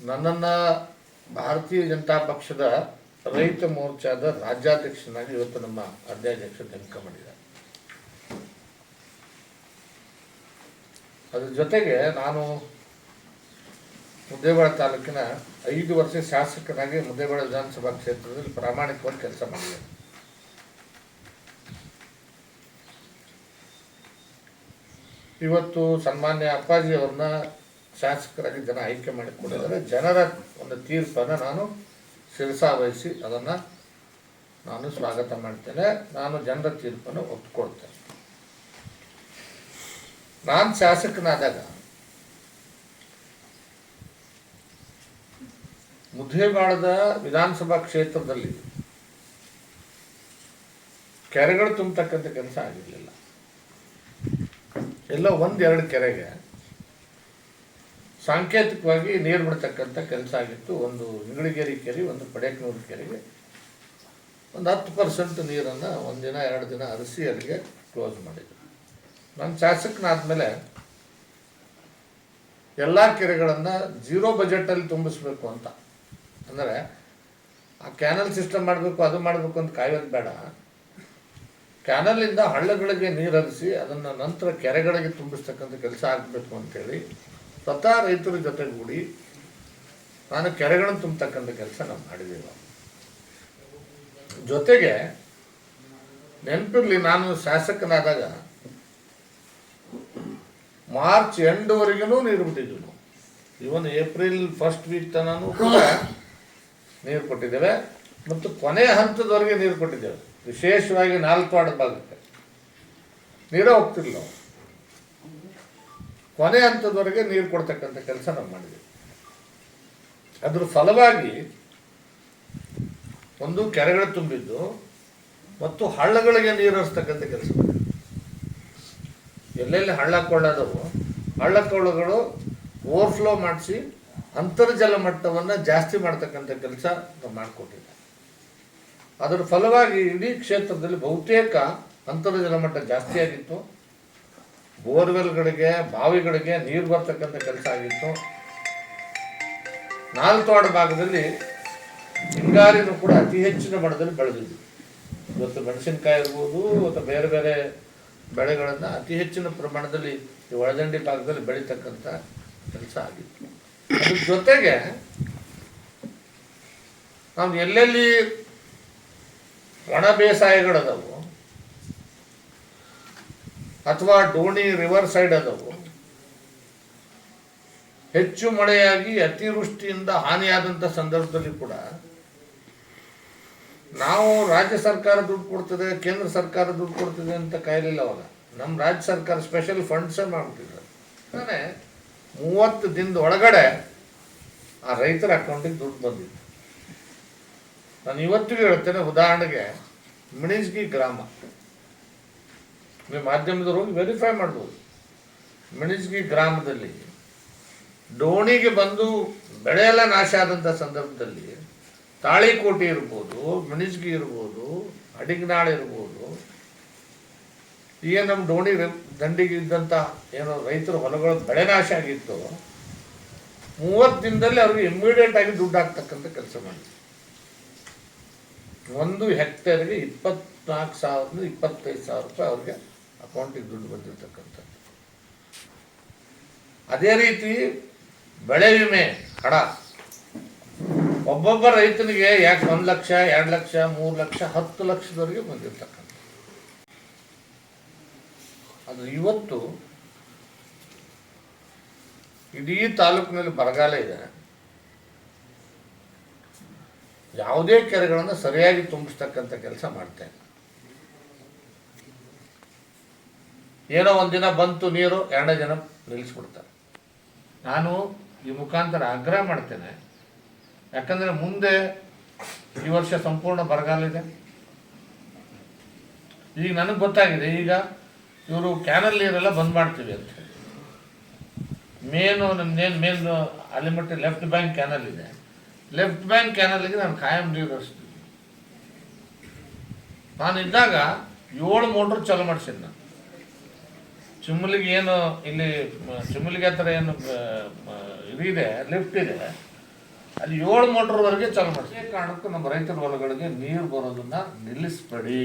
ನನ್ನನ್ನು ಭಾರತೀಯ ಜನತಾ ಪಕ್ಷದ ರೈತ ಮೋರ್ಚಾದ ರಾಜ್ಯಾಧ್ಯಕ್ಷನಾಗಿ ಇವತ್ತು ನಮ್ಮ ಅಧ್ಯಾಧ್ಯಕ್ಷ ನೇಮಕ ಮಾಡಿದ್ದಾರೆ. ಅದ್ರ ಜೊತೆಗೆ ನಾನು ಮುದ್ದೇಬೇಳೆ ತಾಲೂಕಿನ 5 ವರ್ಷ ಶಾಸಕನಾಗಿ ಮುದ್ದೇಬೇಳೆ ವಿಧಾನಸಭಾ ಕ್ಷೇತ್ರದಲ್ಲಿ ಪ್ರಾಮಾಣಿಕವಾಗಿ ಕೆಲಸ ಮಾಡಿದ್ದೇನೆ. ಇವತ್ತು ಸನ್ಮಾನ್ಯ ಅಪ್ಪಾಜಿ ಅವ್ರನ್ನ ಶಾಸಕರಾಗಿ ಜನ ಆಯ್ಕೆ ಮಾಡಿಕೊಂಡಿದ್ದಾರೆ. ಜನರ ಒಂದು ತೀರ್ಪನ್ನು ನಾನು ಶಿರಸಾವಹಿಸಿ ಅದನ್ನು ನಾನು ಸ್ವಾಗತ ಮಾಡ್ತೇನೆ. ನಾನು ಜನರ ತೀರ್ಪನ್ನು ಒಪ್ಪಿಕೊಳ್ತೇನೆ. ನಾನು ಶಾಸಕನಾದಾಗ ಮುದ್ದೇಬೇಳದ ವಿಧಾನಸಭಾ ಕ್ಷೇತ್ರದಲ್ಲಿ ಕೆರೆಗಳು ತುಂಬತಕ್ಕಂಥ ಕೆಲಸ ಆಗಿರಲಿಲ್ಲ. ಎಲ್ಲ 1-2 ಕೆರೆಗೆ ಸಾಂಕೇತಿಕವಾಗಿ ನೀರು ಬಿಡ್ತಕ್ಕಂಥ ಕೆಲಸ ಆಗಿತ್ತು. ಒಂದು ಇಂಗಳಿಗೇರಿ ಕೆರೆ, ಒಂದು ಪಡೇಕನೂರು ಕೆರೆಗೆ ಒಂದು 10% ನೀರನ್ನು 1 ದಿನ 2 ದಿನ ಹರಿಸಿ ಅಲ್ಲಿಗೆ ಕ್ಲೋಸ್ ಮಾಡಿದ್ರು. ನಾನು ಶಾಸಕನಾದ್ಮೇಲೆ ಎಲ್ಲ ಕೆರೆಗಳನ್ನು 0 ಬಜೆಟಲ್ಲಿ ತುಂಬಿಸ್ಬೇಕು ಅಂತ, ಅಂದರೆ ಆ ಕ್ಯಾನಲ್ ಸಿಸ್ಟಮ್ ಮಾಡಬೇಕು, ಅದು ಮಾಡಬೇಕು ಅಂತ ಕಾಯೋದು ಬೇಡ. ಕ್ಯಾನಲಿಂದ ಹಳ್ಳಗಳಿಗೆ ನೀರು ಹರಿಸಿ ಅದನ್ನು ನಂತರ ಕೆರೆಗಳಿಗೆ ತುಂಬಿಸ್ತಕ್ಕಂಥ ಕೆಲಸ ಆಗಬೇಕು ಅಂತೇಳಿ ಸ್ವತಃ ರೈತರ ಜೊತೆಗೂಡಿ ನಾನು ಕೆರೆಗಳನ್ನು ತುಂಬತಕ್ಕಂಥ ಕೆಲಸ ನಾವು ಮಾಡಿದ್ದೀವಿ. ಜೊತೆಗೆ ನೆನಪಿರಲಿ, ನಾನು ಶಾಸಕನಾದಾಗ ಮಾರ್ಚ್ ಎಂಡ್ವರೆಗೂ ನೀರು ಬಿಟ್ಟಿದ್ವಿ ನಾವು. ಇವನ್ ಏಪ್ರಿಲ್ ಫಸ್ಟ್ ವೀಕ್ ತನೂ ಕೂಡ ನೀರು ಕೊಟ್ಟಿದ್ದೇವೆ ಮತ್ತು ಕೊನೆಯ ಹಂತದವರೆಗೆ ನೀರು ಕೊಟ್ಟಿದ್ದೇವೆ. ವಿಶೇಷವಾಗಿ 4 ವಾರ್ಡ್ ಭಾಗಕ್ಕೆ ನೀರೇ ಹೋಗ್ತಿರ್ಲಿಲ್ಲ. ಕೊನೆ ಹಂತದವರೆಗೆ ನೀರು ಕೊಡ್ತಕ್ಕಂಥ ಕೆಲಸ ನಾವು ಮಾಡಿದ್ದೀವಿ. ಅದ್ರ ಫಲವಾಗಿ ಒಂದು ಕೆರೆಗಳು ತುಂಬಿದ್ದು ಮತ್ತು ಹಳ್ಳಗಳಿಗೆ ನೀರು ಹರಿಸ್ತಕ್ಕಂಥ ಕೆಲಸ ಮಾಡಿದ್ವಿ. ಎಲ್ಲೆಲ್ಲಿ ಹಳ್ಳ ಕೊಳ್ಳೋದವು ಹಳ್ಳ ಕೊಳ್ಳಗಳು ಓವರ್ಫ್ಲೋ ಮಾಡಿಸಿ ಅಂತರ್ಜಲ ಮಟ್ಟವನ್ನು ಜಾಸ್ತಿ ಮಾಡ್ತಕ್ಕಂಥ ಕೆಲಸ ನಾವು ಮಾಡಿಕೊಟ್ಟಿದ್ದೆ. ಅದರ ಫಲವಾಗಿ ಇಡೀ ಕ್ಷೇತ್ರದಲ್ಲಿ ಬಹುತೇಕ ಅಂತರ್ಜಲ ಮಟ್ಟ ಜಾಸ್ತಿ ಆಗಿತ್ತು. ಬೋರ್ವೆಲ್ಗಳಿಗೆ, ಬಾವಿಗಳಿಗೆ ನೀರು ಬರ್ತಕ್ಕಂಥ ಕೆಲಸ ಆಗಿತ್ತು. 4 ವಾರ್ಡ್ ಭಾಗದಲ್ಲಿ ಹಿಂಗಾರಿನೂ ಕೂಡ ಅತಿ ಹೆಚ್ಚಿನ ಮಟ್ಟದಲ್ಲಿ ಬೆಳೆದಿದ್ವಿ. ಇವತ್ತು ಮೆಣಸಿನಕಾಯಿ ಇರ್ಬೋದು ಅಥವಾ ಬೇರೆ ಬೇರೆ ಬೆಳೆಗಳನ್ನು ಅತಿ ಹೆಚ್ಚಿನ ಪ್ರಮಾಣದಲ್ಲಿ ಈ ಒಳದಂಡಿ ಭಾಗದಲ್ಲಿ ಬೆಳೀತಕ್ಕಂಥ ಕೆಲಸ ಆಗಿತ್ತು. ಅದ್ರ ಜೊತೆಗೆ ನಾವು ಎಲ್ಲೆಲ್ಲಿ ಒಣ ಬೇಸಾಯಗಳದವು ಅಥವಾ ಡೋಣಿ ರಿವರ್ ಸೈಡ್ ಅದವು, ಹೆಚ್ಚು ಮಳೆಯಾಗಿ ಅತಿವೃಷ್ಟಿಯಿಂದ ಹಾನಿಯಾದಂಥ ಸಂದರ್ಭದಲ್ಲಿ ಕೂಡ ನಾವು ರಾಜ್ಯ ಸರ್ಕಾರ ದುಡ್ಡು ಕೊಡ್ತದೆ, ಕೇಂದ್ರ ಸರ್ಕಾರ ದುಡ್ಡು ಕೊಡ್ತದೆ ಅಂತ ಕಾಯಲಿಲ್ಲ. ಅವಾಗ ನಮ್ಮ ರಾಜ್ಯ ಸರ್ಕಾರ ಸ್ಪೆಷಲ್ ಫಂಡ್ಸೇ ಮಾಡ್ಬಿಟ್ಟಿದ್ದಾರೆ. ಅಂದರೆ 30 ದಿನದ ಒಳಗಡೆ ಆ ರೈತರ ಅಕೌಂಟಿಗೆ ದುಡ್ಡು ಬಂದಿತ್ತು. ನಾನು ಇವತ್ತಿಗೂ ಹೇಳ್ತೇನೆ. ಉದಾಹರಣೆಗೆ ಮಿಣಿಜ್ಗಿ ಗ್ರಾಮ, ನೀವು ಮಾಧ್ಯಮದವರು ಹೋಗಿ ವೆರಿಫೈ ಮಾಡ್ಬೋದು. ಮಿಣಿಜ್ಗಿ ಗ್ರಾಮದಲ್ಲಿ ಡೋಣಿಗೆ ಬಂದು ಬೆಳೆ ಎಲ್ಲ ನಾಶ ಆದಂಥ ಸಂದರ್ಭದಲ್ಲಿ ತಾಳಿಕೋಟೆ ಇರ್ಬೋದು, ಮಿಣಿಜ್ಗಿ ಇರ್ಬೋದು, ಅಡಿಗನಾಳ ಇರ್ಬೋದು, ಈಗ ನಮ್ಮ ಡೋಣಿ ದಂಡಿಗೆ ಇದ್ದಂಥ ಏನೋ ರೈತರ ಹೊಲಗಳು ಬೆಳೆ ನಾಶ ಆಗಿತ್ತು. 30 ದಿನದಲ್ಲಿ ಅವ್ರಿಗೆ ಇಮ್ಮಿಡಿಯೇಟ್ ಆಗಿ ದುಡ್ಡು ಹಾಕ್ತಕ್ಕಂಥ ಕೆಲಸ ಮಾಡಿದ್ರು. 1 ಹೆಕ್ಟೇರ್ಗೆ 24,000 25,000 ರೂಪಾಯಿ ಅವ್ರಿಗೆ ಅಕೌಂಟಿಗೆ ದುಡ್ಡು ಬಂದಿರ್ತಕ್ಕಂಥದ್ದು. ಅದೇ ರೀತಿ ಬೆಳೆ ವಿಮೆ ಹಣ ಒಬ್ಬೊಬ್ಬ ರೈತನಿಗೆ ಯಾಕೆ 1 ಲಕ್ಷ, 2 ಲಕ್ಷ, 3 ಲಕ್ಷ, 10 ಲಕ್ಷದವರೆಗೆ ಬಂದಿರ್ತಕ್ಕಂಥ. ಅದು ಇವತ್ತು ಇಡೀ ತಾಲೂಕಿನಲ್ಲಿ ಬರಗಾಲ ಇದೆ. ಯಾವುದೇ ಕೆರೆಗಳನ್ನು ಸರಿಯಾಗಿ ತುಂಬಿಸ್ತಕ್ಕಂಥ ಕೆಲಸ ಮಾಡ್ತೇನೆ. ಏನೋ ಒಂದಿನ ಬಂತು ನೀರು, 2ನೇ ದಿನ ನಿಲ್ಲಿಸ್ಬಿಡ್ತಾರೆ. ನಾನು ಈ ಮುಖಾಂತರ ಆಗ್ರಹ ಮಾಡ್ತೇನೆ. ಯಾಕಂದರೆ ಮುಂದೆ ಈ ವರ್ಷ ಸಂಪೂರ್ಣ ಬರಗಾಲ ಇದೆ. ಈಗ ನನಗೆ ಗೊತ್ತಾಗಿದೆ, ಈಗ ಇವರು ಕ್ಯಾನಲ್ ನೀರೆಲ್ಲ ಬಂದ್ ಮಾಡ್ತೀವಿ ಅಂತ ಹೇಳಿ. ಮೇನ್ ಅಲ್ಲಿಮಟ್ಟಿ ಲೆಫ್ಟ್ ಬ್ಯಾಂಕ್ ಕ್ಯಾನಲ್ ಇದೆ. ಲೆಫ್ಟ್ ಬ್ಯಾಂಕ್ ಕ್ಯಾನಲ್ಗೆ ನಾನು ಕಾಯಂ ನೀರು ಹರಿಸ್ತೀನಿ. ನಾನು ಇದ್ದಾಗ 7 ಮೋಟ್ರ್ ಚಾಲು ಮಾಡಿಸಿದ್ದೆ ನಾನು. ಚಿಮ್ಮಲಿಗೆ ಏನು ಇಲ್ಲಿ ಚಿಮ್ಮಲಿಗೆ ಹತ್ರ ಏನು ಇದಿದೆ, ಲಿಫ್ಟ್ ಇದೆ, ಅಲ್ಲಿ 7 ಮೋಟ್ರ್ವರೆಗೆ ಚಾಲು ಮಾಡಿ. ಈ ಕಾರಣಕ್ಕೂ ನಮ್ಮ ರೈತರ ಹೊಲಗಳಿಗೆ ನೀರು ಬರೋದನ್ನ ನಿಲ್ಲಿಸ್ಬೇಡಿ.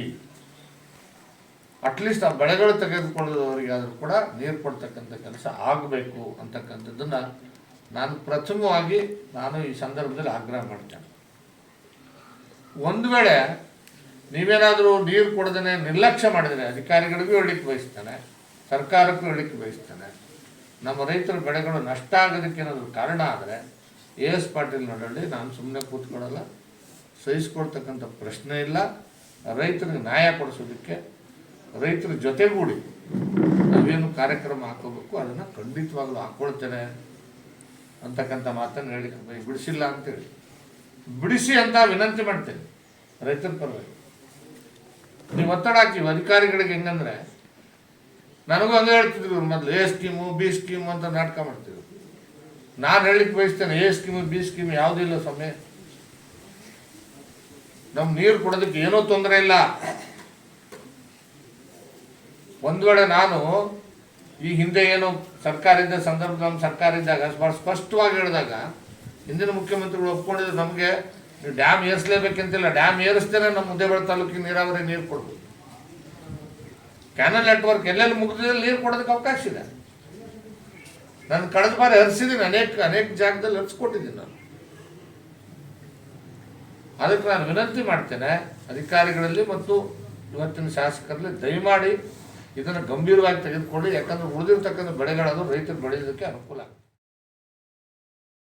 ಅಟ್ಲೀಸ್ಟ್ ಆ ಬೆಳೆಗಳು ತೆಗೆದುಕೊಳ್ಳೋದವರಿಗಾದರೂ ಕೂಡ ನೀರು ಕೊಡ್ತಕ್ಕಂಥ ಕೆಲಸ ಆಗಬೇಕು ಅಂತಕ್ಕಂಥದ್ದನ್ನು ನಾನು ಪ್ರಥಮವಾಗಿ ಈ ಸಂದರ್ಭದಲ್ಲಿ ಆಗ್ರಹ ಮಾಡ್ತೇನೆ. ಒಂದು ವೇಳೆ ನೀವೇನಾದರೂ ನೀರು ಕೊಡದೇ ನಿರ್ಲಕ್ಷ್ಯ ಮಾಡಿದರೆ ಅಧಿಕಾರಿಗಳಿಗೂ ಹೇಳಲಿಕ್ಕೆ ಬಯಸ್ತಾನೆ, ಸರ್ಕಾರಕ್ಕೂ ಹೇಳಲಿಕ್ಕೆ ಬಯಸ್ತಾನೆ. ನಮ್ಮ ರೈತರ ಬೆಳೆಗಳು ನಷ್ಟ ಆಗೋದಕ್ಕೆ ಏನಾದರೂ ಕಾರಣ ಆದರೆ AS ಪಾಟೀಲ್ ನೋಡಲ್ಲಿ ನಾನು ಸುಮ್ಮನೆ ಕೂತ್ಕೊಳ್ಳಲ್ಲ, ಸಹಿಸ್ಕೊಳ್ತಕ್ಕಂಥ ಪ್ರಶ್ನೆ ಇಲ್ಲ. ರೈತರಿಗೆ ನ್ಯಾಯ ಕೊಡಿಸೋದಕ್ಕೆ ರೈತರ ಜೊತೆಗೂಡಿ ನಾವೇನು ಕಾರ್ಯಕ್ರಮ ಹಾಕೋಬೇಕು ಅದನ್ನು ಖಂಡಿತವಾಗ್ಲೂ ಹಾಕ್ಕೊಳ್ತೇನೆ ಅಂತಕ್ಕಂಥ ಮಾತನ್ನು ಹೇಳಿಕ್ಕೆ ಬಿಡಿಸಿಲ್ಲ ಅಂತೇಳಿ ಬಿಡಿಸಿ ಅಂತ ವಿನಂತಿ ಮಾಡ್ತೇನೆ ರೈತರ ಪರವಾಗಿ. ನೀವು ಒತ್ತಡ ಹಾಕಿವಿ ಅಧಿಕಾರಿಗಳಿಗೆ. ಹೆಂಗಂದ್ರೆ ನನಗೂ ಹಂಗೆ ಹೇಳ್ತಿದ್ರು ಇವ್ರು ಮೊದಲು A ಸ್ಕೀಮು B ಸ್ಕೀಮು ಅಂತ ನಾಟಕ ಮಾಡ್ತಿದ್ರು. ನಾನು ಹೇಳಲಿಕ್ಕೆ ಬಯಸ್ತೇನೆ A ಸ್ಕೀಮು B ಸ್ಕೀಮು ಯಾವುದೂ ಇಲ್ಲ ಸ್ವಾಮಿ. ನಮ್ಮ ನೀರು ಕೊಡೋದಕ್ಕೆ ಏನೂ ತೊಂದರೆ ಇಲ್ಲ. ಒಂದು ವೇಳೆ ನಾನು ಈ ಹಿಂದೆ ಏನು ಸರ್ಕಾರ ಇದ್ದ ಸಂದರ್ಭ ನಮ್ಮ ಸರ್ಕಾರ ಇದ್ದಾಗ ಭಾಳ ಸ್ಪಷ್ಟವಾಗಿ ಹೇಳಿದಾಗ ಹಿಂದಿನ ಮುಖ್ಯಮಂತ್ರಿಗಳು ಒಪ್ಕೊಂಡಿದ್ರು, ನಮಗೆ ಡ್ಯಾಮ್ ಏರಿಸಲೇಬೇಕಂತಿಲ್ಲ, ಡ್ಯಾಮ್ ಏರಿಸ್ತೇನೆ ನಮ್ಮ ಮುದ್ದೇಬೇಳೆ ತಾಲೂಕಿಗೆ ನೀರಾವರಿ ನೀರು ಕೊಡ್ಬೋದು. ಕ್ಯಾನಲ್ ನೆಟ್ವರ್ಕ್ ಎಲ್ಲೆಲ್ಲಿ ಮುಗಿದ್ರೆ ನೀರು ಕೊಡೋದಕ್ಕೆ ಅವಕಾಶ ಇದೆ. ನಾನು ಕಳೆದ ಬಾರಿ ಹರಿಸಿದ್ದೀನಿ, ಅನೇಕ ಜಾಗದಲ್ಲಿ ಹರಿಸ್ಕೊಟ್ಟಿದ್ದೀನಿ ನಾನು. ಅದಕ್ಕೆ ನಾನು ವಿನಂತಿ ಮಾಡ್ತೇನೆ ಅಧಿಕಾರಿಗಳಲ್ಲಿ ಮತ್ತು ಇವತ್ತಿನ ಶಾಸಕರಲ್ಲಿ, ದಯಮಾಡಿ ಇದನ್ನು ಗಂಭೀರವಾಗಿ ತೆಗೆದುಕೊಳ್ಳಿ. ಯಾಕಂದ್ರೆ ಉಳಿದಿರ್ತಕ್ಕಂಥ ಬೆಳೆಗಳಾದರೂ ರೈತರು ಬೆಳೆಯೋದಕ್ಕೆ ಅನುಕೂಲ ಆಗುತ್ತೆ.